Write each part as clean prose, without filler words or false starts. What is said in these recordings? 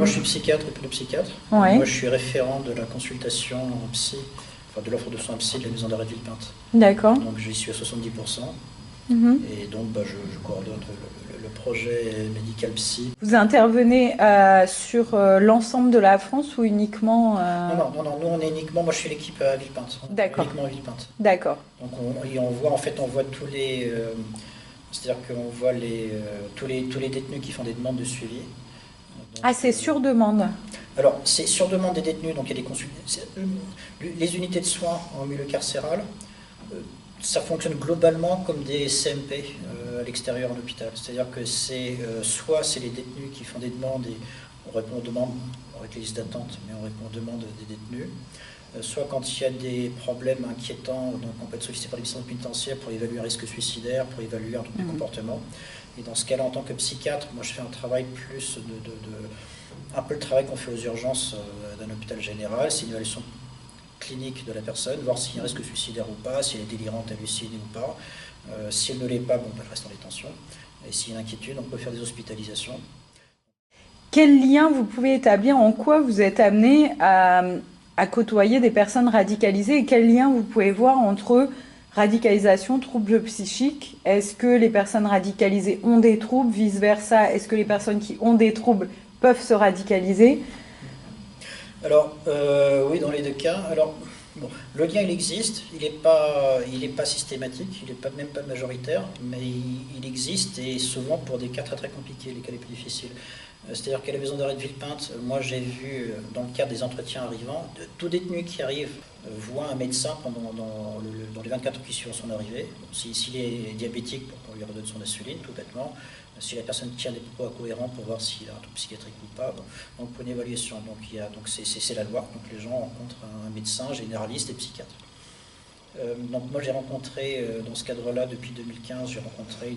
moi je suis psychiatre et pédopsychiatre. Ouais. Moi je suis référent de la consultation en psy, enfin de l'offre de soins psy de la maison d'arrêt de Villepinte. D'accord. Donc j'y suis à 70%. Mhm. Et donc je coordonne le projet médical psy. Vous intervenez sur l'ensemble de la France ou uniquement Non, nous on est uniquement, moi je suis l'équipe à Villepinte. D'accord. Uniquement à Villepinte. D'accord. Donc on voit tous les, c'est-à-dire qu'on voit tous les détenus qui font des demandes de suivi. Ah, c'est sur demande. Alors, c'est sur demande des détenus, donc il y a des les unités de soins en milieu carcéral, ça fonctionne globalement comme des CMP à l'extérieur de l'hôpital. C'est-à-dire que soit c'est les détenus qui font des demandes et on répond aux demandes avec les listes d'attente, mais on répond aux demandes des détenus. Soit quand il y a des problèmes inquiétants, donc on peut être sollicité par les centres pénitentiaires pour évaluer un risque suicidaire, pour évaluer un trouble du comportement. Et dans ce cas-là, en tant que psychiatre, moi je fais un travail plus un peu le travail qu'on fait aux urgences d'un hôpital général, c'est une évaluation clinique de la personne, voir s'il y a un risque suicidaire ou pas, si elle est délirante, hallucinée ou pas. Si elle ne l'est pas, elle reste en détention. Et s'il y a une inquiétude, on peut faire des hospitalisations. Quel lien vous pouvez établir, en quoi vous êtes amené à côtoyer des personnes radicalisées et quel lien vous pouvez voir entre radicalisation, troubles psychiques? Est-ce que les personnes radicalisées ont des troubles, vice-versa? Est-ce que les personnes qui ont des troubles peuvent se radicaliser? Alors, oui, dans les deux cas. Alors, bon, le lien, il existe. Il n'est pas systématique, il n'est même pas majoritaire, mais il existe et souvent pour des cas très très compliqués, les cas les plus difficiles. C'est-à-dire qu'à la maison d'arrêt de Villepinte, moi j'ai vu, dans le cadre des entretiens arrivants, tout détenu qui arrive voit un médecin dans les 24 heures qui suivent son arrivée. S'il est diabétique, on lui redonne son insuline, tout bêtement. Si la personne tient des propos incohérents pour voir s'il a un trouble psychiatrique ou pas, donc pour une évaluation. Donc c'est la loi. Donc les gens rencontrent un médecin généraliste et psychiatre. Donc moi j'ai rencontré, dans ce cadre-là, depuis 2015, j'ai rencontré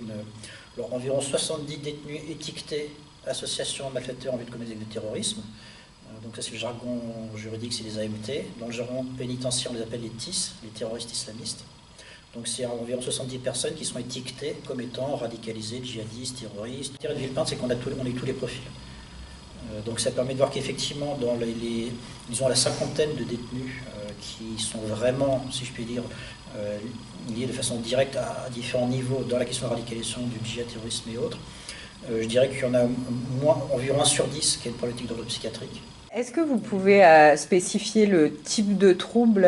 environ 70 détenus étiquetés association malfaiteurs en vue de commettre des actes de terrorisme. Donc ça c'est le jargon juridique, c'est les AMT. Dans le jargon pénitentiaire, on les appelle les TIS, les terroristes islamistes. Donc c'est environ 70 personnes qui sont étiquetées comme étant radicalisées, djihadistes, terroristes. L'intérêt de Villepinte, c'est qu'on a tous les profils. Donc ça permet de voir qu'effectivement, dans disons la cinquantaine de détenus qui sont vraiment, si je puis dire, liés de façon directe à différents niveaux dans la question de la radicalisation, du djihad, terrorisme et autres, je dirais qu'il y en a environ 1 sur 10 qui est une problématique d'ordre psychiatrique. Est-ce que vous pouvez spécifier le type de trouble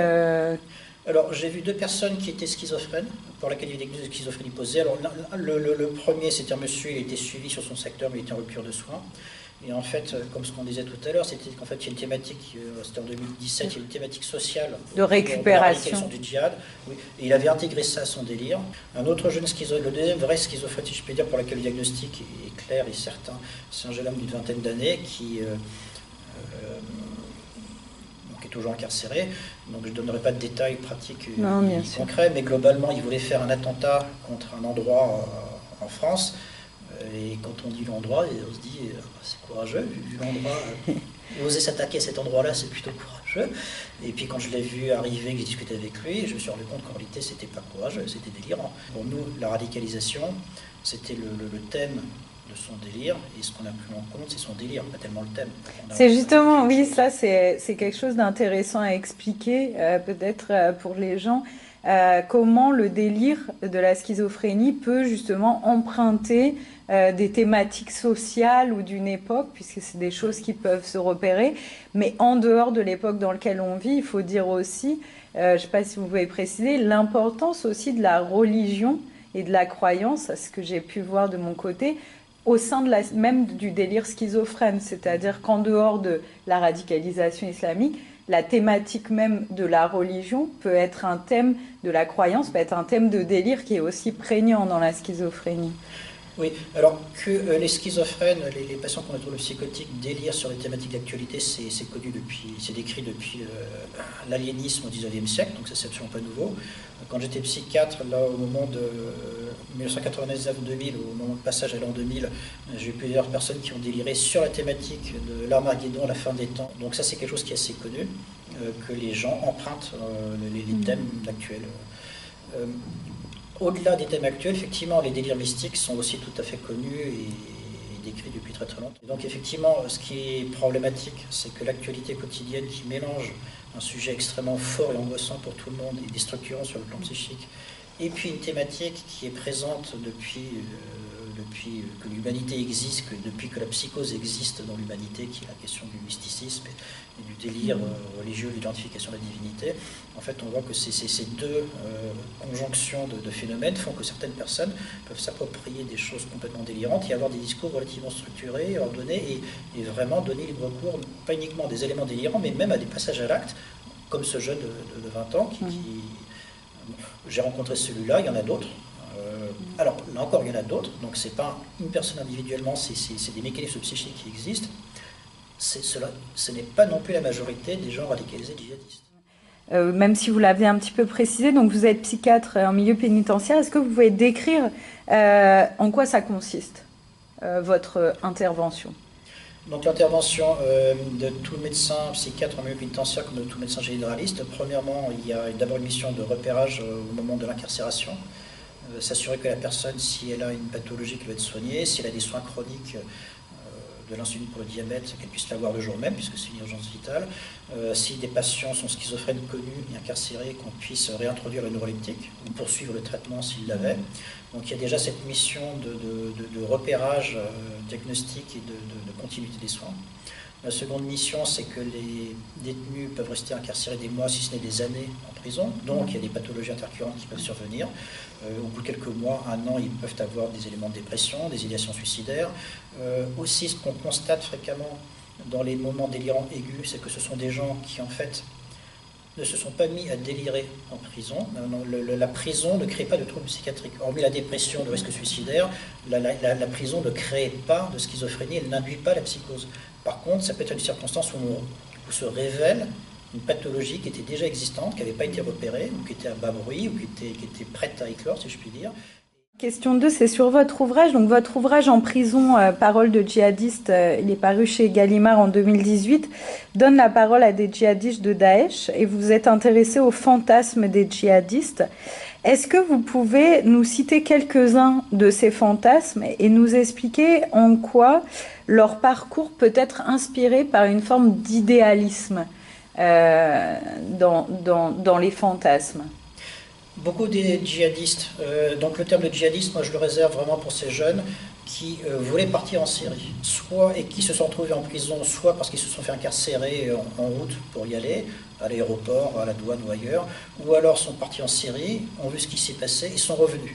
Alors, j'ai vu 2 personnes qui étaient schizophrènes, pour laquelle il y avait des diagnostics de schizophrénie posés. Alors, le premier, c'était un monsieur, il a été suivi sur son secteur, mais il était en rupture de soins. Et en fait, comme ce qu'on disait tout à l'heure, c'était qu'en fait, il y a une thématique, c'était en 2017, il y a une thématique sociale de récupération du djihad. Oui, et il avait intégré ça à son délire. Un autre jeune schizophrène, le deuxième vrai schizophrène, si je peux dire, pour lequel le diagnostic est clair et certain, c'est un jeune homme d'une vingtaine d'années qui est toujours incarcéré. Donc je ne donnerai pas de détails pratiques concrets, mais globalement, il voulait faire un attentat contre un endroit en France. Et quand on dit l'endroit, on se dit c'est courageux, vu l'endroit, oser s'attaquer à cet endroit-là, c'est plutôt courageux. Et puis quand je l'ai vu arriver, que j'ai discuté avec lui, je me suis rendu compte qu'en réalité, c'était pas courageux, c'était délirant. Pour nous, la radicalisation, c'était le thème de son délire, et ce qu'on a pris en compte, c'est son délire, pas tellement le thème. C'est justement, oui, ça c'est quelque chose d'intéressant à expliquer, peut-être pour les gens. Comment le délire de la schizophrénie peut justement emprunter des thématiques sociales ou d'une époque, puisque c'est des choses qui peuvent se repérer, mais en dehors de l'époque dans laquelle on vit, il faut dire aussi, je ne sais pas si vous pouvez préciser, l'importance aussi de la religion et de la croyance, à ce que j'ai pu voir de mon côté, au sein de même du délire schizophrène, c'est-à-dire qu'en dehors de la radicalisation islamique, la thématique même de la religion peut être un thème de la croyance, peut être un thème de délire qui est aussi prégnant dans la schizophrénie. Oui, alors que les schizophrènes, les patients qui ont des troubles psychotiques délirent sur les thématiques d'actualité, c'est connu c'est décrit depuis l'aliénisme au XIXe siècle, donc ça c'est absolument pas nouveau. Quand j'étais psychiatre, là au moment de 1999-2000, au moment de passage à l'an 2000, j'ai eu plusieurs personnes qui ont déliré sur la thématique de l'Armageddon, la fin des temps. Donc ça c'est quelque chose qui est assez connu, que les gens empruntent les thèmes actuels. Au-delà des thèmes actuels, effectivement, les délires mystiques sont aussi tout à fait connus et décrit depuis très très longtemps. Et donc effectivement, ce qui est problématique, c'est que l'actualité quotidienne qui mélange un sujet extrêmement fort et angoissant pour tout le monde et déstructurant sur le plan psychique, et puis une thématique qui est présente depuis que l'humanité existe, depuis que la psychose existe dans l'humanité, qui est la question du mysticisme et du délire religieux, l'identification de la divinité. En fait, on voit que ces deux conjonctions de phénomènes font que certaines personnes peuvent s'approprier des choses complètement délirantes et avoir des discours relativement structurés, ordonnés, et vraiment donner libre cours, pas uniquement à des éléments délirants, mais même à des passages à l'acte, comme ce jeune de 20 ans j'ai rencontré celui-là, il y en a d'autres. Alors, là encore, il y en a d'autres, donc c'est pas une personne individuellement, c'est des mécanismes psychiques qui existent. Ce n'est pas non plus la majorité des gens radicalisés djihadistes. Même si vous l'avez un petit peu précisé, donc vous êtes psychiatre en milieu pénitentiaire, est-ce que vous pouvez décrire en quoi ça consiste, votre intervention? Donc l'intervention de tout médecin psychiatre en milieu pénitentiaire comme de tout médecin généraliste, premièrement, il y a d'abord une mission de repérage au moment de l'incarcération. S'assurer que la personne, si elle a une pathologie, qu'elle va être soignée, si elle a des soins chroniques de l'insuline pour le diabète, qu'elle puisse l'avoir le jour même, puisque c'est une urgence vitale. Si des patients sont schizophrènes connus et incarcérés, qu'on puisse réintroduire le neuroleptique ou poursuivre le traitement s'ils l'avaient. Donc il y a déjà cette mission de repérage diagnostic et de continuité des soins. La seconde mission, c'est que les détenus peuvent rester incarcérés des mois, si ce n'est des années, en prison. Donc, il y a des pathologies intercurrentes qui peuvent survenir. Au bout de quelques mois, un an, ils peuvent avoir des éléments de dépression, des idéations suicidaires. Aussi, ce qu'on constate fréquemment dans les moments délirants aigus, c'est que ce sont des gens qui, en fait, ne se sont pas mis à délirer en prison. La prison ne crée pas de troubles psychiatriques. Hormis la dépression, le risque suicidaire, la prison ne crée pas de schizophrénie, elle n'induit pas la psychose. Par contre, ça peut être une circonstance où se révèle une pathologie qui était déjà existante, qui n'avait pas été repérée, ou qui était à bas bruit, ou qui était prête à éclore, si je puis dire. Question 2, c'est sur votre ouvrage. Donc votre ouvrage En prison, Paroles de djihadistes, il est paru chez Gallimard en 2018, donne la parole à des djihadistes de Daesh et vous êtes intéressé au fantasme des djihadistes. Est-ce que vous pouvez nous citer quelques-uns de ces fantasmes et nous expliquer en quoi leur parcours peut être inspiré par une forme d'idéalisme dans les fantasmes? Beaucoup des djihadistes, donc le terme de djihadiste, moi je le réserve vraiment pour ces jeunes qui voulaient partir en Syrie, soit et qui se sont retrouvés en prison, soit parce qu'ils se sont fait incarcérer en route pour y aller, à l'aéroport, à la douane ou ailleurs, ou alors sont partis en Syrie, ont vu ce qui s'est passé et sont revenus.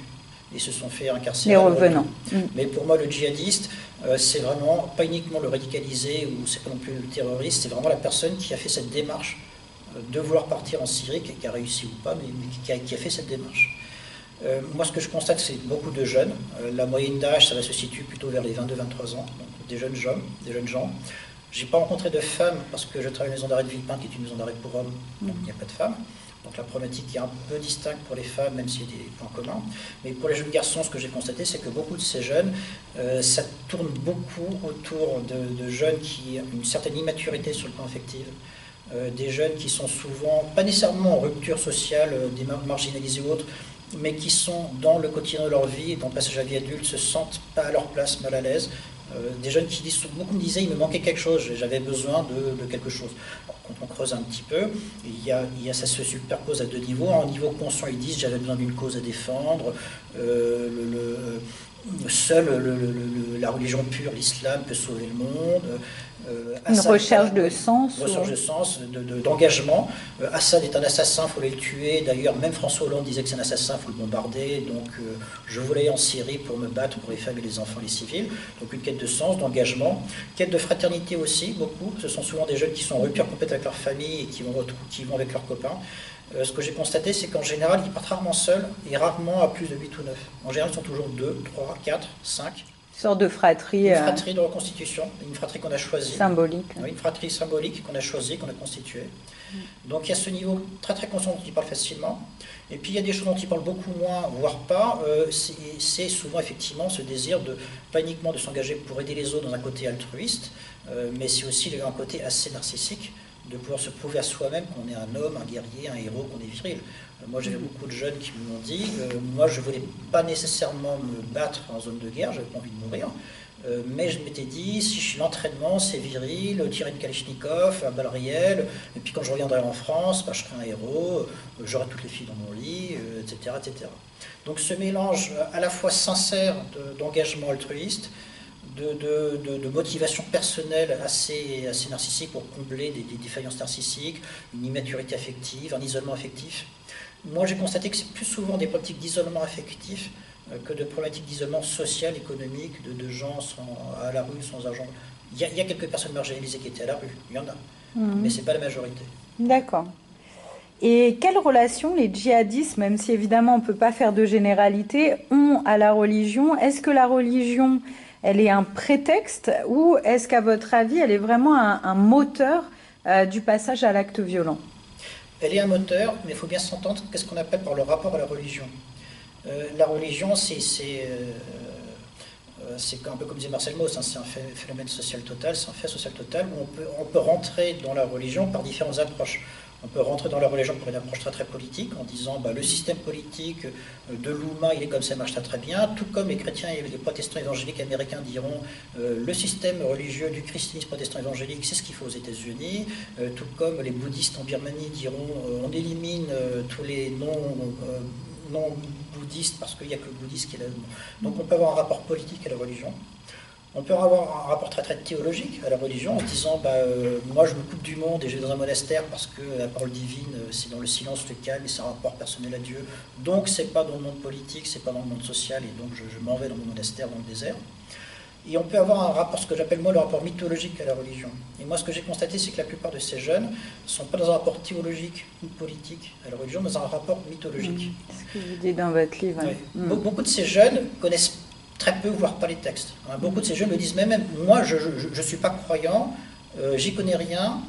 Ils se sont fait incarcérer. Les revenants. Mais pour moi, le djihadiste, c'est vraiment pas uniquement le radicalisé ou c'est pas non plus le terroriste, c'est vraiment la personne qui a fait cette démarche de vouloir partir en Syrie, qui a réussi ou pas, mais qui a fait cette démarche. Moi, ce que je constate, c'est beaucoup de jeunes. La moyenne d'âge, ça va se situer plutôt vers les 22-23 ans, donc des jeunes gens. Je n'ai pas rencontré de femmes, parce que je travaille à une maison d'arrêt de Villepinte, qui est une maison d'arrêt pour hommes, donc il n'y a pas de femmes. Donc la problématique est un peu distincte pour les femmes, même s'il y a des points communs. Mais pour les jeunes garçons, ce que j'ai constaté, c'est que beaucoup de ces jeunes, ça tourne beaucoup autour de jeunes qui ont une certaine immaturité sur le plan affectif. Des jeunes qui sont souvent, pas nécessairement en rupture sociale, des marginalisés ou autres, mais qui sont dans le quotidien de leur vie, dans le passage à la vie adulte, se sentent pas à leur place, mal à l'aise. Des jeunes qui disent, beaucoup me disaient, il me manquait quelque chose, j'avais besoin de quelque chose. Alors, quand on creuse un petit peu, ça se superpose à deux niveaux. À un niveau conscient, ils disent, j'avais besoin d'une cause à défendre, la religion pure, l'islam, peut sauver le monde. Une recherche de sens. Une recherche de sens, d'engagement. Assad est un assassin, il faut le tuer. D'ailleurs, même François Hollande disait que c'est un assassin, il faut le bombarder. Donc, je voulais aller en Syrie pour me battre pour les femmes et les enfants, les civils. Donc, une quête de sens, d'engagement. Quête de fraternité aussi, beaucoup. Ce sont souvent des jeunes qui sont en rupture complète avec leur famille et qui vont avec leurs copains. Ce que j'ai constaté, c'est qu'en général, ils partent rarement seuls et rarement à plus de 8 ou 9. En général, ils sont toujours 2, 3, 4, 5. Une sorte de fratrie. Une fratrie de reconstitution, une fratrie qu'on a choisie. Symbolique. Oui, une fratrie symbolique qu'on a choisie, qu'on a constituée. Donc il y a ce niveau très très conscient dont il parle facilement. Et puis il y a des choses dont il parle beaucoup moins, voire pas. C'est souvent effectivement ce désir pas uniquement de s'engager pour aider les autres dans un côté altruiste, mais c'est aussi un côté assez narcissique, de pouvoir se prouver à soi-même qu'on est un homme, un guerrier, un héros, qu'on est viril. Moi, j'avais beaucoup de jeunes qui m'ont dit moi, je ne voulais pas nécessairement me battre en zone de guerre, j'avais pas envie de mourir, Mais je m'étais dit, si je suis l'entraînement, c'est viril, tirer une Kalachnikov, à balles réelles, et puis quand je reviendrai en France, bah, je serai un héros, j'aurai toutes les filles dans mon lit, etc., etc. Donc ce mélange à la fois sincère d'engagement altruiste, de motivation personnelle assez narcissique pour combler des défaillances narcissiques, une immaturité affective, un isolement affectif. Moi, j'ai constaté que c'est plus souvent des problématiques d'isolement affectif que de problématiques d'isolement social, économique, de gens à la rue, sans argent. Il y a quelques personnes marginalisées qui étaient à la rue, il y en a, mais ce n'est pas la majorité. D'accord. Et quelle relation les djihadistes, même si évidemment on ne peut pas faire de généralité, ont à la religion? Est-ce que la religion, elle est un prétexte ou est-ce qu'à votre avis, elle est vraiment un moteur du passage à l'acte violent? Elle est un moteur, mais il faut bien s'entendre qu'est-ce qu'on appelle par le rapport à la religion. La religion, c'est un peu comme disait Marcel Mauss, hein, c'est un phénomène social total, c'est un fait social total où on peut rentrer dans la religion par différentes approches. On peut rentrer dans la religion par une approche très très politique en disant le système politique de l'Oumma, il est comme ça, marche très très bien, tout comme les chrétiens et les protestants évangéliques américains diront le système religieux du christianisme protestant évangélique, c'est ce qu'il faut aux États-Unis, tout comme les bouddhistes en Birmanie diront on élimine tous les non-bouddhistes parce qu'il n'y a que le bouddhisme qui est là. Donc on peut avoir un rapport politique à la religion. On peut avoir un rapport très très théologique à la religion en se disant moi je me coupe du monde et je vais dans un monastère parce que la parole divine c'est dans le silence, le calme et c'est un rapport personnel à Dieu. Donc c'est pas dans le monde politique, c'est pas dans le monde social et donc je m'en vais dans mon monastère dans le désert. Et on peut avoir un rapport, ce que j'appelle moi le rapport mythologique à la religion. Et moi ce que j'ai constaté c'est que la plupart de ces jeunes ne sont pas dans un rapport théologique ou politique à la religion, mais dans un rapport mythologique. C'est ce que vous dites dans votre livre. Oui. Beaucoup de ces jeunes connaissent très peu, voire pas les textes. Beaucoup de ces jeunes me disent même moi je ne suis pas croyant, j'y connais rien,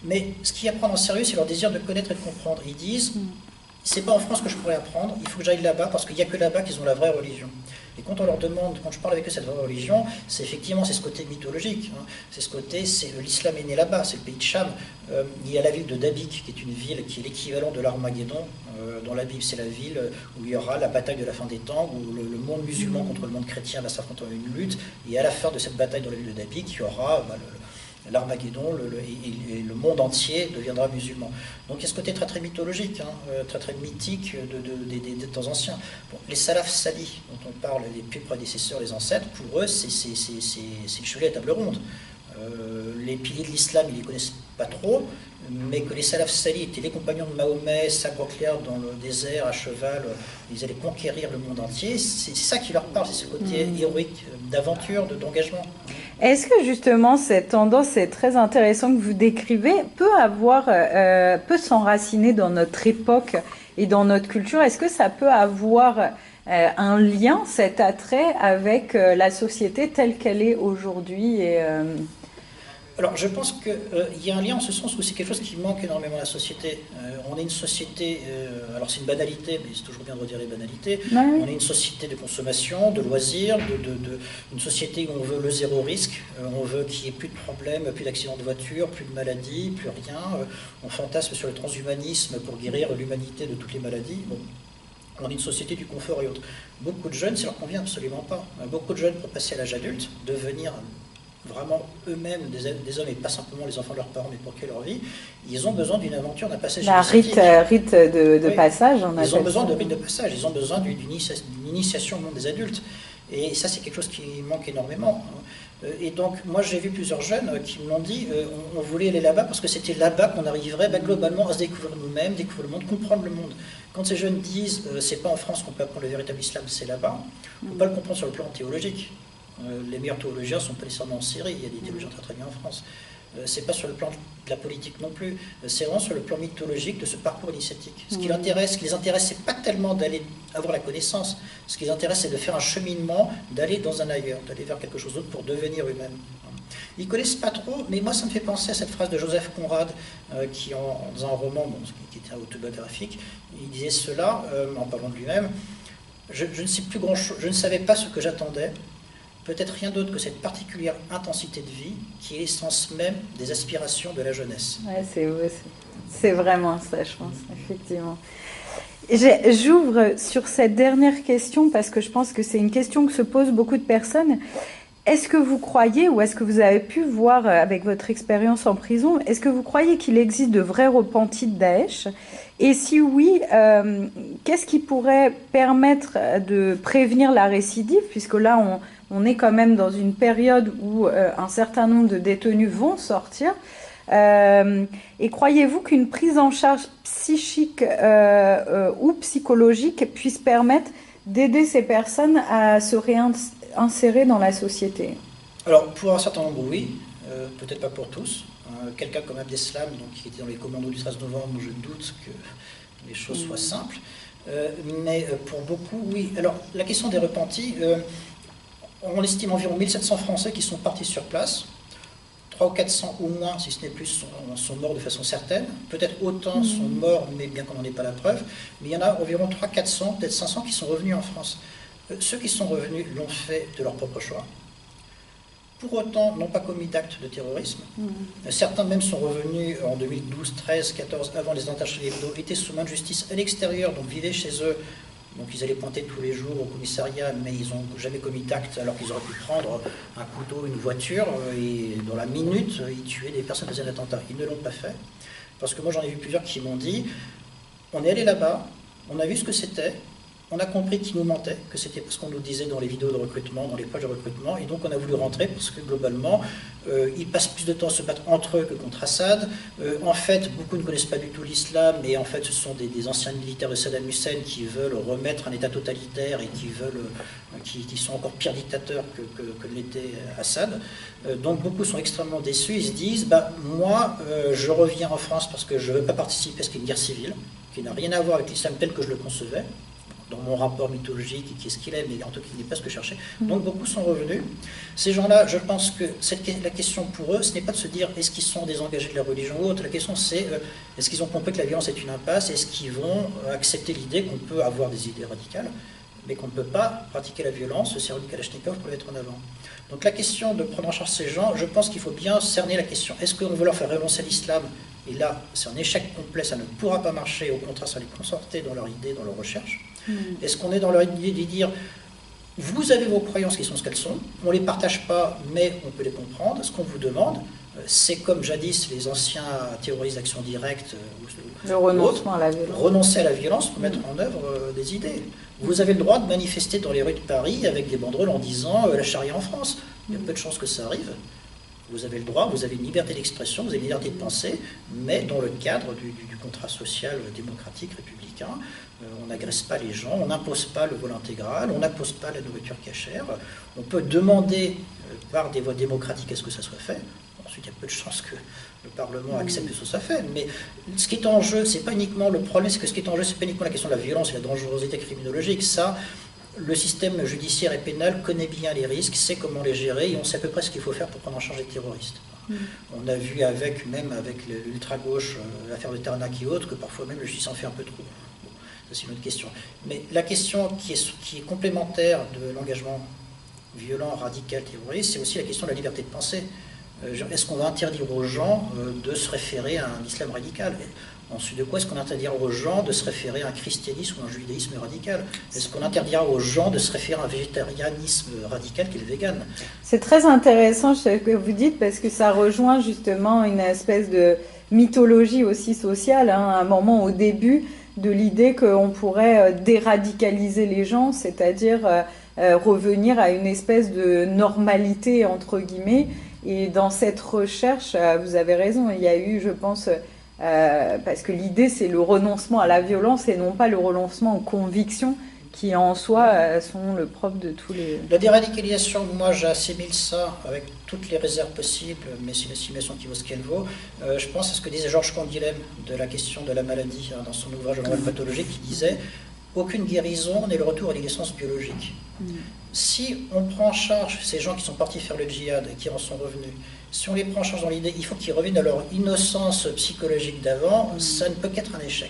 mais ce qui apprend en sérieux c'est leur désir de connaître et de comprendre. Ils disent c'est pas en France que je pourrais apprendre, il faut que j'aille là-bas parce qu'il n'y a que là-bas qu'ils ont la vraie religion. Et quand on leur demande, quand je parle avec eux de cette vraie religion, c'est effectivement ce côté mythologique, c'est ce côté, l'islam est né là-bas, c'est le pays de Cham. Il y a la ville de Dabik qui est une ville qui est l'équivalent de l'Armageddon. Dans la Bible, c'est la ville où il y aura la bataille de la fin des temps, où le monde musulman contre le monde chrétien va s'affronter dans une lutte. Et à la fin de cette bataille dans la ville de Dabik, il y aura l'Armageddon et le monde entier deviendra musulman. Donc il y a ce côté très très mythologique, très très mythique des temps anciens. Bon, les salafs salis dont on parle, les plus prédécesseurs, les ancêtres, pour eux c'est le chevet à table ronde. Les piliers de l'islam, ils ne les connaissent pas trop, mais que les salafs salis étaient les compagnons de Mahomet, sabre clair dans le désert, à cheval, ils allaient conquérir le monde entier, c'est ça qui leur parle, c'est ce côté héroïque, d'aventure, d'engagement. Est-ce que justement cette tendance, c'est très intéressant que vous décrivez, peut s'enraciner dans notre époque et dans notre culture? Est-ce que ça peut avoir un lien, cet attrait, avec la société telle qu'elle est aujourd'hui Alors, je pense qu'il y a un lien en ce sens où c'est quelque chose qui manque énormément à la société. On est une société, alors c'est une banalité, mais c'est toujours bien de redire les banalités. Ouais. On est une société de consommation, de loisirs, une société où on veut le zéro risque, on veut qu'il n'y ait plus de problèmes, plus d'accidents de voiture, plus de maladies, plus rien. On fantasme sur le transhumanisme pour guérir l'humanité de toutes les maladies. Bon. On est une société du confort et autres. Beaucoup de jeunes, ça leur convient absolument pas. Beaucoup de jeunes, pour passer à l'âge adulte, devenir vraiment eux-mêmes des hommes et pas simplement les enfants de leurs parents mais pour que leur vie, ils ont besoin d'une aventure, d'un passage initiatique. Rite de passage, on appelle ça. Ils ont besoin de rite de passage, ils ont besoin d'une initiation au monde des adultes. Et ça, c'est quelque chose qui manque énormément. Et donc, moi, j'ai vu plusieurs jeunes qui m'ont dit on voulait aller là-bas parce que c'était là-bas qu'on arriverait globalement à se découvrir nous-mêmes, découvrir le monde, comprendre le monde. Quand ces jeunes disent c'est pas en France qu'on peut apprendre le véritable islam, c'est là-bas, on ne peut pas le comprendre sur le plan théologique. Les meilleurs théologiens ne sont pas nécessairement en Syrie, il y a des théologiens très très bien en France. C'est pas sur le plan de la politique non plus, c'est vraiment sur le plan mythologique de ce parcours initiatique. Ce qui les intéresse, c'est pas tellement d'aller avoir la connaissance, ce qui les intéresse, c'est de faire un cheminement, d'aller dans un ailleurs, d'aller vers quelque chose d'autre pour devenir eux-mêmes. Ils ne connaissent pas trop, mais moi ça me fait penser à cette phrase de Joseph Conrad, qui dans un roman qui était autobiographique, il disait cela, en parlant de lui-même, je ne sais plus grand-chose, je ne savais pas ce que j'attendais, peut-être rien d'autre que cette particulière intensité de vie qui est l'essence même des aspirations de la jeunesse. Ouais, c'est vraiment ça, je pense, effectivement. J'ouvre sur cette dernière question parce que je pense que c'est une question que se posent beaucoup de personnes. Est-ce que vous croyez, ou est-ce que vous avez pu voir avec votre expérience en prison, est-ce que vous croyez qu'il existe de vrais repentis de Daesh? Et si oui, qu'est-ce qui pourrait permettre de prévenir la récidive, puisque là, on est quand même dans une période où un certain nombre de détenus vont sortir. Et croyez-vous qu'une prise en charge psychique ou psychologique puisse permettre d'aider ces personnes à se réinsérer dans la société? Alors, pour un certain nombre, oui, peut-être pas pour tous. Quelqu'un comme Abdeslam, donc, qui était dans les commandos du 13 novembre, je doute que les choses soient simples. Mais pour beaucoup, oui. Alors, la question des repentis, on estime environ 1700 Français qui sont partis sur place. 300 ou 400 au moins, si ce n'est plus, sont morts de façon certaine. Peut-être autant sont morts, mais bien qu'on n'en ait pas la preuve. Mais il y en a environ 300, 400, peut-être 500 qui sont revenus en France. Ceux qui sont revenus l'ont fait de leur propre choix. Pour autant, n'ont pas commis d'actes de terrorisme. Certains même sont revenus en 2012, 13, 14, avant les attentats Charlie Hebdo, étaient sous main de justice à l'extérieur, donc vivaient chez eux. Donc ils allaient pointer tous les jours au commissariat, mais ils n'ont jamais commis d'acte alors qu'ils auraient pu prendre un couteau, une voiture, et dans la minute, ils tuaient des personnes qui faisaient l'attentat. Ils ne l'ont pas fait. Parce que moi j'en ai vu plusieurs qui m'ont dit, on est allé là-bas, on a vu ce que c'était, on a compris qu'ils nous mentaient, que c'était parce qu'on nous disait dans les vidéos de recrutement, dans les pages de recrutement, et donc on a voulu rentrer parce que globalement, ils passent plus de temps à se battre entre eux que contre Assad. En fait, beaucoup ne connaissent pas du tout l'islam, et en fait, ce sont des anciens militaires de Saddam Hussein qui veulent remettre un État totalitaire et qui sont encore pires dictateurs que l'était Assad. Donc beaucoup sont extrêmement déçus, ils se disent, moi, je reviens en France parce que je ne veux pas participer à ce qu'est une guerre civile, qui n'a rien à voir avec l'islam tel que je le concevais, dans mon rapport mythologique, qui est ce qu'il est, mais en tout cas, il n'est pas ce que je cherchais. Donc, beaucoup sont revenus. Ces gens-là, je pense que la question pour eux, ce n'est pas de se dire est-ce qu'ils sont désengagés de la religion ou autre. La question, c'est est-ce qu'ils ont compris que la violence est une impasse? Est-ce qu'ils vont accepter l'idée qu'on peut avoir des idées radicales, mais qu'on ne peut pas pratiquer la violence, se servir du Kalachnikov pour la mettre en avant? Donc, la question de prendre en charge ces gens, je pense qu'il faut bien cerner la question. Est-ce qu'on veut leur faire renoncer à l'islam? Et là, c'est un échec complet, ça ne pourra pas marcher. Au contraire, ça va les conforter dans leur idée, dans leur recherche. Est-ce qu'on est dans leur idée de dire vous avez vos croyances qui sont ce qu'elles sont, on ne les partage pas, mais on peut les comprendre. Ce qu'on vous demande, c'est comme jadis les anciens terroristes d'action directe, le renoncement à la violence. Renoncer à la violence pour mettre en œuvre des idées. Vous avez le droit de manifester dans les rues de Paris avec des banderoles en disant la charia en France. Il y a peu de chances que ça arrive. Vous avez le droit, vous avez une liberté d'expression, vous avez une liberté de penser, mais dans le cadre du contrat social démocratique républicain. On n'agresse pas les gens, on n'impose pas le vol intégral, on n'impose pas la nourriture cachère. On peut demander par des voies démocratiques à ce que ça soit fait. Ensuite, il y a peu de chances que le Parlement accepte que ce soit fait. Mais ce qui est en jeu, c'est pas uniquement le problème, c'est que ce qui est en jeu, c'est pas uniquement la question de la violence et la dangerosité criminologique. Ça, le système judiciaire et pénal connaît bien les risques, sait comment les gérer, et on sait à peu près ce qu'il faut faire pour prendre en charge les terroristes. On a vu même avec l'ultra-gauche, l'affaire de Tarnac et autres, que parfois même le justice en fait un peu trop. Bon, ça c'est une autre question. Mais la question qui est complémentaire de l'engagement violent, radical, terroriste, c'est aussi la question de la liberté de penser. Est-ce qu'on va interdire aux gens de se référer à un islam radical? Ensuite de quoi est-ce qu'on interdira aux gens de se référer à un christianisme ou un judaïsme radical? Est-ce qu'on interdira aux gens de se référer à un végétarianisme radical qui est le vegan? C'est très intéressant ce que vous dites parce que ça rejoint justement une espèce de mythologie aussi sociale, hein, à un moment au début de l'idée qu'on pourrait déradicaliser les gens, c'est-à-dire revenir à une espèce de normalité entre guillemets. Et dans cette recherche, vous avez raison, il y a eu, je pense, parce que l'idée c'est le renoncement à la violence et non pas le renoncement aux convictions qui en soi sont le propre de tous les... La déradicalisation, moi j'assimile ça avec toutes les réserves possibles, mais c'est une estimation qui vaut ce qu'elle vaut. Je pense à ce que disait Georges Canguilhem de la question de la maladie, hein, dans son ouvrage Le mal pathologique, qui disait « Aucune guérison n'est le retour à l'essence biologique ». Si on prend en charge ces gens qui sont partis faire le djihad et qui en sont revenus, si on les prend en charge dans l'idée, il faut qu'ils reviennent à leur innocence psychologique d'avant, ça ne peut qu'être un échec.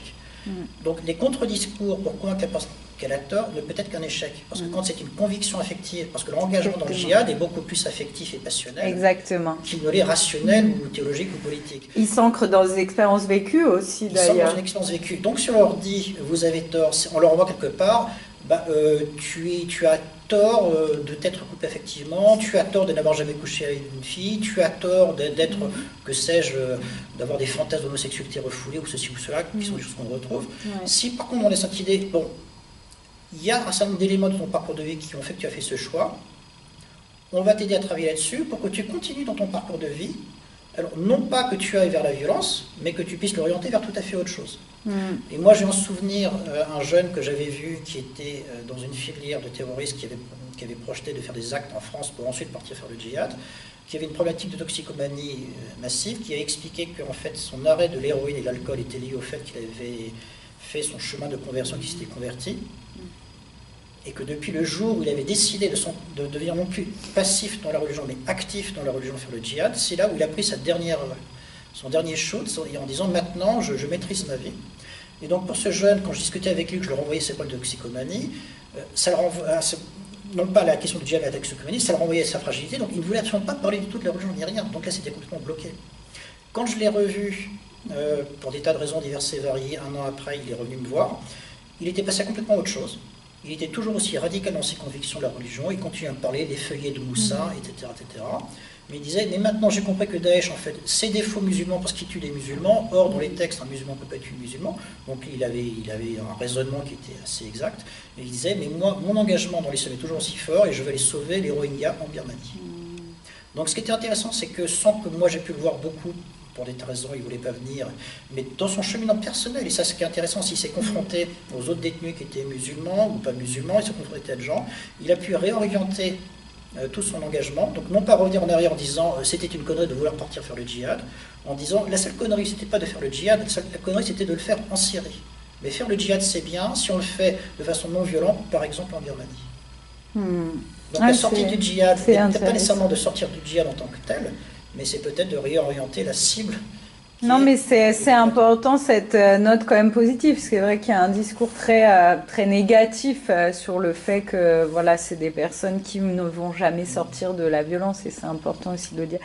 Donc les contre-discours pour convaincre la personne qu'elle a tort ne peut être qu'un échec. Parce que quand c'est une conviction affective, parce que l'engagement dans le djihad est beaucoup plus affectif et passionnel qu'il ne l'est rationnel ou théologique ou politique. Il s'ancre dans des expériences vécues aussi d'ailleurs. Il s'ancre dans une expérience vécue. Donc si on leur dit vous avez tort, on leur envoie quelque part, tu as tort de t'être coupé affectivement, tu as tort de n'avoir jamais couché avec une fille, tu as tort d'être, que sais-je, d'avoir des fantasmes d'homosexualité refoulés ou ceci ou cela, qui sont des choses qu'on retrouve. Ouais. Si par contre on laisse cette idée, bon, il y a un certain nombre d'éléments de ton parcours de vie qui ont fait que tu as fait ce choix, on va t'aider à travailler là-dessus pour que tu continues dans ton parcours de vie. Alors, non pas que tu ailles vers la violence, mais que tu puisses l'orienter vers tout à fait autre chose. Et moi, j'ai en souvenir un jeune que j'avais vu qui était dans une filière de terroristes qui avait projeté de faire des actes en France pour ensuite partir faire le djihad, qui avait une problématique de toxicomanie massive, qui a expliqué qu'en fait, son arrêt de l'héroïne et de l'alcool était lié au fait qu'il avait fait son chemin de conversion, qu'il s'était converti. Et que depuis le jour où il avait décidé de devenir non plus passif dans la religion, mais actif dans la religion, faire le djihad, c'est là où il a pris son dernier shoot en disant maintenant je maîtrise ma vie. Et donc pour ce jeune, quand je discutais avec lui, que je le renvoyais ses problèmes de toxicomanie, ça le renvoie, non pas la question du djihad à la toxicomanie, ça le renvoyait à sa fragilité, donc il ne voulait absolument pas parler du tout de la religion ni rien. Donc là c'était complètement bloqué. Quand je l'ai revu, pour des tas de raisons diverses et variées, un an après, il est revenu me voir, il était passé à complètement autre chose. Il était toujours aussi radical dans ses convictions de la religion, il continuait à me parler des feuillets de Moussa, etc., etc. Mais il disait, mais maintenant j'ai compris que Daesh, en fait, c'est des faux musulmans parce qu'ils tuent des musulmans. Or, dans les textes, un musulman ne peut pas tuer un musulman. Donc il avait un raisonnement qui était assez exact. Et il disait, mais moi, mon engagement dans l'islam est toujours aussi fort et je vais aller sauver les Rohingyas en Birmanie. Donc ce qui était intéressant, c'est que sans que moi j'ai pu le voir beaucoup, pour des raisons, il ne voulait pas venir, mais dans son cheminement personnel, et ça ce qui est intéressant, s'il s'est confronté aux autres détenus qui étaient musulmans ou pas musulmans, il s'est confronté à des gens, il a pu réorienter tout son engagement, donc non pas revenir en arrière en disant c'était une connerie de vouloir partir faire le djihad, en disant la seule connerie c'était pas de faire le djihad, la connerie c'était de le faire en Syrie. Mais faire le djihad c'est bien si on le fait de façon non violente, par exemple en Birmanie. Donc la sortie du djihad, n'est pas nécessairement de sortir du djihad en tant que tel, mais c'est peut-être de réorienter la cible. Non, mais c'est important cette note quand même positive, parce que c'est vrai qu'il y a un discours très négatif sur le fait que voilà, c'est des personnes qui ne vont jamais sortir de la violence, et c'est important aussi de le dire.